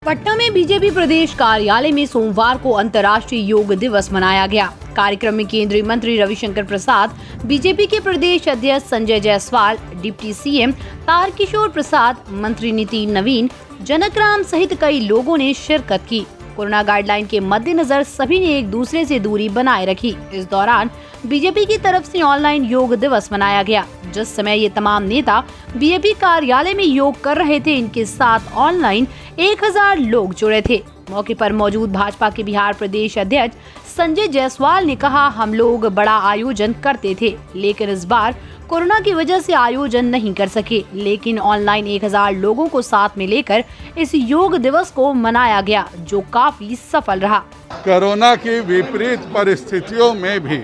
पटना में बीजेपी प्रदेश कार्यालय में सोमवार को अंतर्राष्ट्रीय योग दिवस मनाया गया। कार्यक्रम में केंद्रीय मंत्री रविशंकर प्रसाद, बीजेपी के प्रदेश अध्यक्ष संजय जायसवाल, डिप्टी सीएम तारकिशोर प्रसाद, मंत्री नितिन नवीन, जनक राम सहित कई लोगों ने शिरकत की। कोरोना गाइडलाइन के मद्देनजर सभी ने एक दूसरे से दूरी बनाए रखी। इस दौरान बीजेपी की तरफ से ऑनलाइन योग दिवस मनाया गया। जिस समय ये तमाम नेता बीजेपी कार्यालय में योग कर रहे थे, इनके साथ ऑनलाइन 1000 लोग जुड़े थे। मौके पर मौजूद भाजपा के बिहार प्रदेश अध्यक्ष संजय जायसवाल ने कहा, हम लोग बड़ा आयोजन करते थे, लेकिन इस बार कोरोना की वजह से आयोजन नहीं कर सके, लेकिन ऑनलाइन 1000 लोगों को साथ में लेकर इस योग दिवस को मनाया गया, जो काफी सफल रहा। कोरोना की विपरीत परिस्थितियों में भी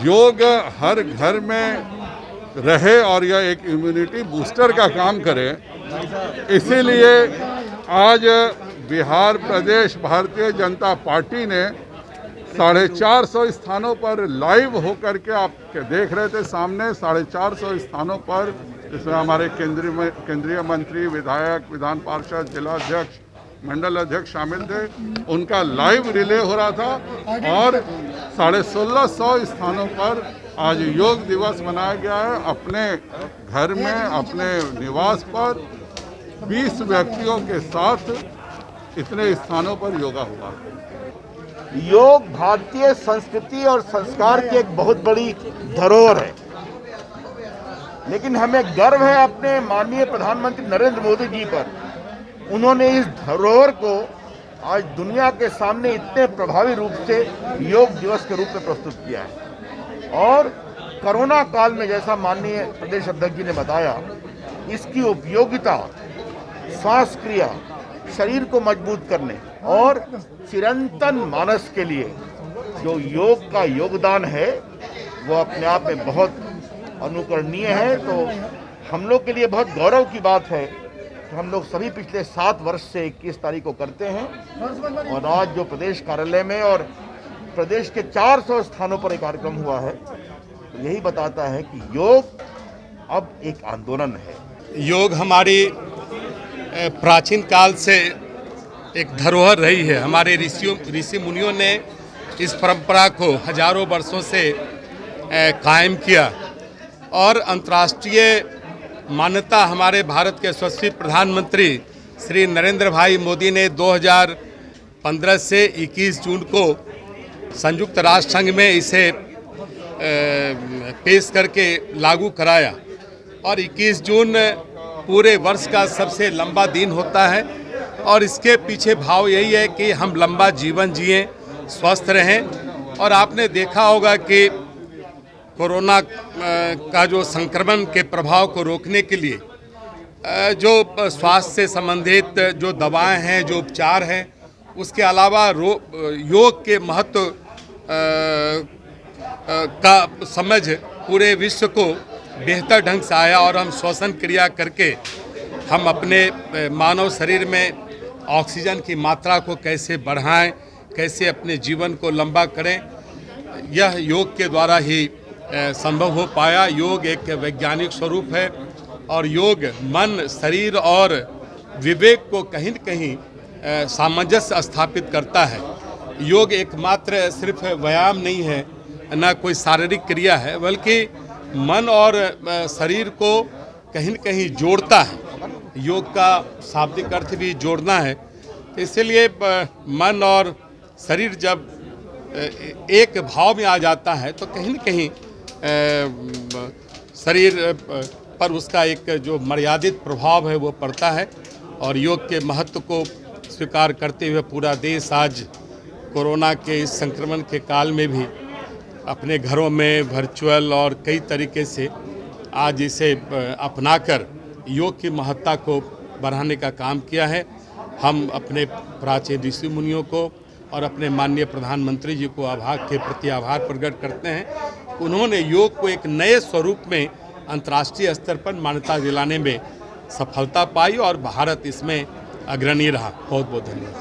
योग हर घर में रहे और यह एक इम्यूनिटी बूस्टर का काम करे, इसीलिए आज बिहार प्रदेश भारतीय जनता पार्टी ने 450 स्थानों पर लाइव होकर के आप देख रहे थे सामने 450 स्थानों पर, जिसमें हमारे केंद्रीय मंत्री, विधायक, विधान पार्षद, जिला अध्यक्ष, मंडल अध्यक्ष शामिल थे। उनका लाइव रिले हो रहा था और 1650 स्थानों पर आज योग दिवस मनाया गया है। अपने घर में, अपने निवास पर 20 व्यक्तियों के साथ इतने स्थानों पर योगा हुआ। योग भारतीय संस्कृति और संस्कार की एक बहुत बड़ी धरोहर है, लेकिन हमें गर्व है अपने माननीय प्रधानमंत्री नरेंद्र मोदी जी पर। उन्होंने इस धरोहर को आज दुनिया के सामने इतने प्रभावी रूप से योग दिवस के रूप में प्रस्तुत किया है। और कोरोना काल में, जैसा माननीय प्रदेश अध्यक्ष जी ने बताया, इसकी उपयोगिता श्वास क्रिया, शरीर को मजबूत करने और चिरंतन मानस के लिए जो योग का योगदान है वो अपने आप में बहुत अनुकरणीय है। तो हम लोग के लिए बहुत गौरव की बात है कि हम लोग सभी पिछले 7 वर्ष से 21 तारीख को करते हैं, और आज जो प्रदेश कार्यालय में और प्रदेश के 400 स्थानों पर एक कार्यक्रम हुआ है, तो यही बताता है कि योग अब एक आंदोलन है। योग हमारी प्राचीन काल से एक धरोहर रही है। हमारे ऋषि मुनियों ने इस परंपरा को हजारों वर्षों से कायम किया और अंतर्राष्ट्रीय मान्यता हमारे भारत के यशस्वी प्रधानमंत्री श्री नरेंद्र भाई मोदी ने 2015 से 21 जून को संयुक्त राष्ट्र संघ में इसे पेश करके लागू कराया। और 21 जून पूरे वर्ष का सबसे लंबा दिन होता है और इसके पीछे भाव यही है कि हम लंबा जीवन जिएं, स्वस्थ रहें। और आपने देखा होगा कि कोरोना का जो संक्रमण के प्रभाव को रोकने के लिए जो स्वास्थ्य से संबंधित जो दवाएं हैं, जो उपचार हैं, उसके अलावा योग के महत्व का समझ पूरे विश्व को बेहतर ढंग से आया और हम श्वसन क्रिया करके हम अपने मानव शरीर में ऑक्सीजन की मात्रा को कैसे बढ़ाएं, कैसे अपने जीवन को लंबा करें, यह योग के द्वारा ही संभव हो पाया। योग एक वैज्ञानिक स्वरूप है और योग मन, शरीर और विवेक को कहीं न कहीं सामंजस्य स्थापित करता है। योग एकमात्र सिर्फ व्यायाम नहीं है, न कोई शारीरिक क्रिया है, बल्कि मन और शरीर को कहीं न कहीं जोड़ता है। योग का शाब्दिक अर्थ भी जोड़ना है। इसलिए मन और शरीर जब एक भाव में आ जाता है तो कहीं न कहीं शरीर पर उसका एक जो मर्यादित प्रभाव है वो पड़ता है। और योग के महत्व को स्वीकार करते हुए पूरा देश आज कोरोना के इस संक्रमण के काल में भी अपने घरों में वर्चुअल और कई तरीके से आज इसे अपनाकर योग की महत्ता को बढ़ाने का काम किया है। हम अपने प्राचीन ऋषि मुनियों को और अपने माननीय प्रधानमंत्री जी को के प्रति आभार प्रकट करते हैं। उन्होंने योग को एक नए स्वरूप में अंतर्राष्ट्रीय स्तर पर मान्यता दिलाने में सफलता पाई और भारत इसमें अग्रणी रहा। बहुत बहुत धन्यवाद।